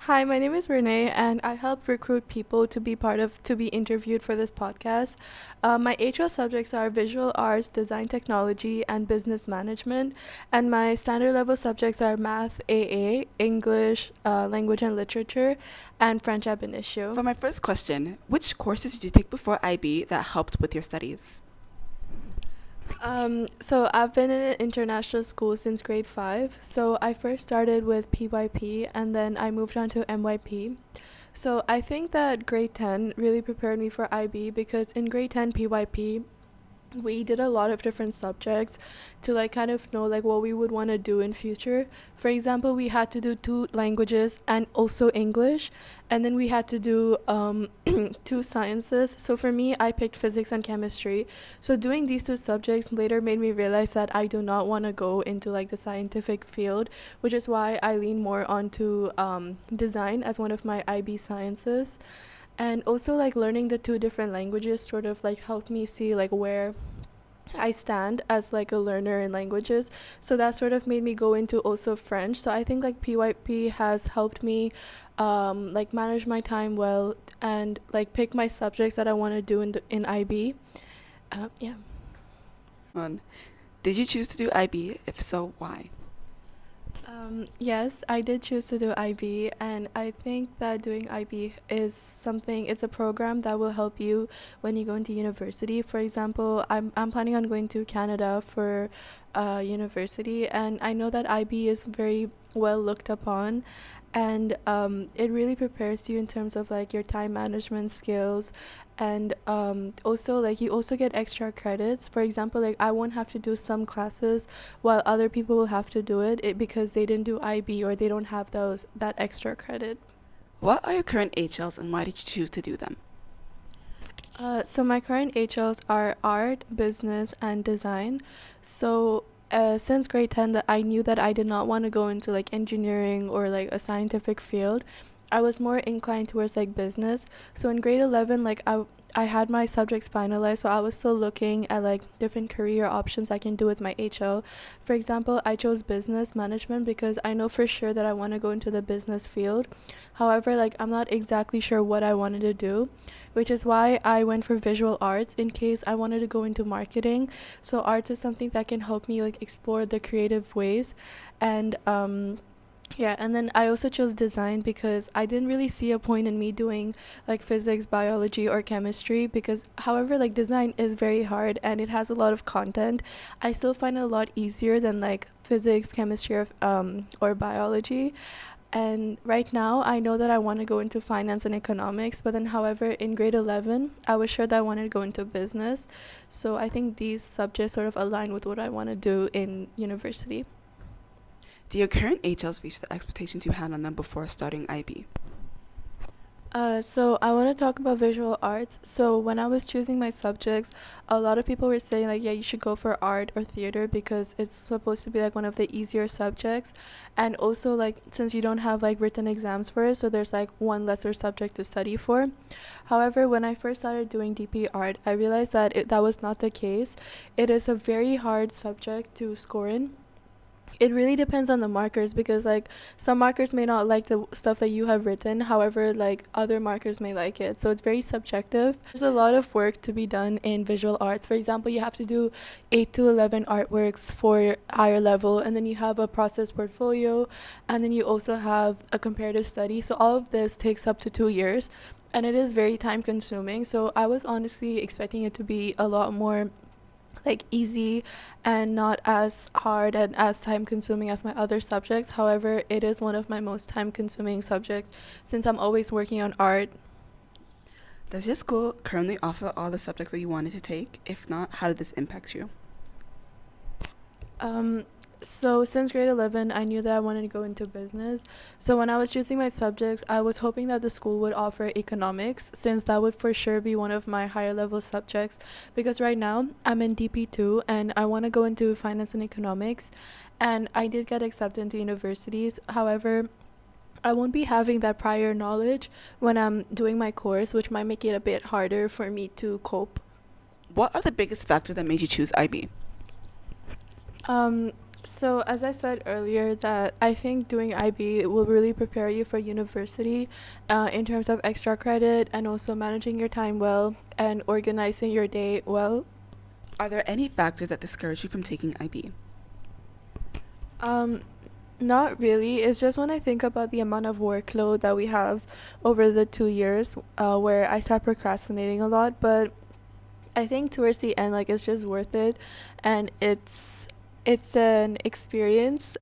Hi, my name is Renee, and I help recruit people to be interviewed for this podcast. My HL subjects are visual arts, design technology, and business management, and my standard level subjects are math, AA, English, language and literature, and French ab initio. For my first question, which courses did you take before IB that helped with your studies? So I've been in an international school since grade 5. So I first started with PYP and then I moved on to MYP. So I think that grade 10 really prepared me for IB because in grade 10 PYP we did a lot of different subjects to like kind of know like what we would want to do in future. For example, we had to do two languages and also English, and then we had to do two sciences. So for me, I picked physics and chemistry. So doing these two subjects later made me realize that I do not want to go into like the scientific field, which is why I lean more onto design as one of my IB sciences. And also like learning the two different languages sort of like helped me see like where I stand as like a learner in languages. So that sort of made me go into also French. So I think like PYP has helped me like manage my time well and like pick my subjects that I want to do in IB. Yeah. One, did you choose to do IB? If so, why? Yes, I did choose to do IB, and I think that doing IB is something, it's a program that will help you when you go into university. For example, I'm planning on going to Canada for university, and I know that IB is very well looked upon, and it really prepares you in terms of like your time management skills and also like you also get extra credits. For example, like I won't have to do some classes while other people will have to do because they didn't do IB or they don't have that extra credit. What are your current HLs and why did you choose to do them? So my current HLs are art, business, and design. So since grade 10 that I knew that I did not want to go into like engineering or like a scientific field. I was more inclined towards like business. So in grade 11 like I had my subjects finalized, so I was still looking at like different career options I can do with my HL. For example, I chose business management because I know for sure that I want to go into the business field. However, like I'm not exactly sure what I wanted to do, which is why I went for visual arts in case I wanted to go into marketing. So arts is something that can help me like explore the creative ways. And yeah, and then I also chose design because I didn't really see a point in me doing like physics, biology, or chemistry because, however, like design is very hard and it has a lot of content. I still find it a lot easier than like physics, chemistry, or biology. And right now, I know that I want to go into finance and economics, but then, however, in grade 11, I was sure that I wanted to go into business. So I think these subjects sort of align with what I want to do in university. Do your current HLs reach the expectations you had on them before starting IB? So I want to talk about visual arts. So when I was choosing my subjects, a lot of people were saying like, yeah, you should go for art or theater because it's supposed to be like one of the easier subjects. And also like since you don't have like written exams for it, so there's like one lesser subject to study for. However, when I first started doing DP art, I realized that that was not the case. It is a very hard subject to score in. It really depends on the markers because like some markers may not like the stuff that you have written, however like other markers may like it, so it's very subjective. There's a lot of work to be done in visual arts. For example, you have to do 8 to 11 artworks for higher level, and then you have a process portfolio, and then you also have a comparative study. So all of this takes up to 2 years, and it is very time consuming. So I was honestly expecting it to be a lot more like easy and not as hard and as time consuming as my other subjects. However, it is one of my most time consuming subjects since I'm always working on art. Does your school currently offer all the subjects that you wanted to take? If not, how did this impact you? So since grade 11, I knew that I wanted to go into business. So when I was choosing my subjects, I was hoping that the school would offer economics since that would for sure be one of my higher level subjects. Because right now I'm in DP2 and I want to go into finance and economics. And I did get accepted into universities. However, I won't be having that prior knowledge when I'm doing my course, which might make it a bit harder for me to cope. What are the biggest factors that made you choose IB? Um, So, as I said earlier, that I think doing IB will really prepare you for university in terms of extra credit and also managing your time well and organizing your day well. Are there any factors that discourage you from taking IB? Um, Not really. It's just when I think about the amount of workload that we have over the 2 years, where I start procrastinating a lot. But I think towards the end, like it's just worth it, and it's an experience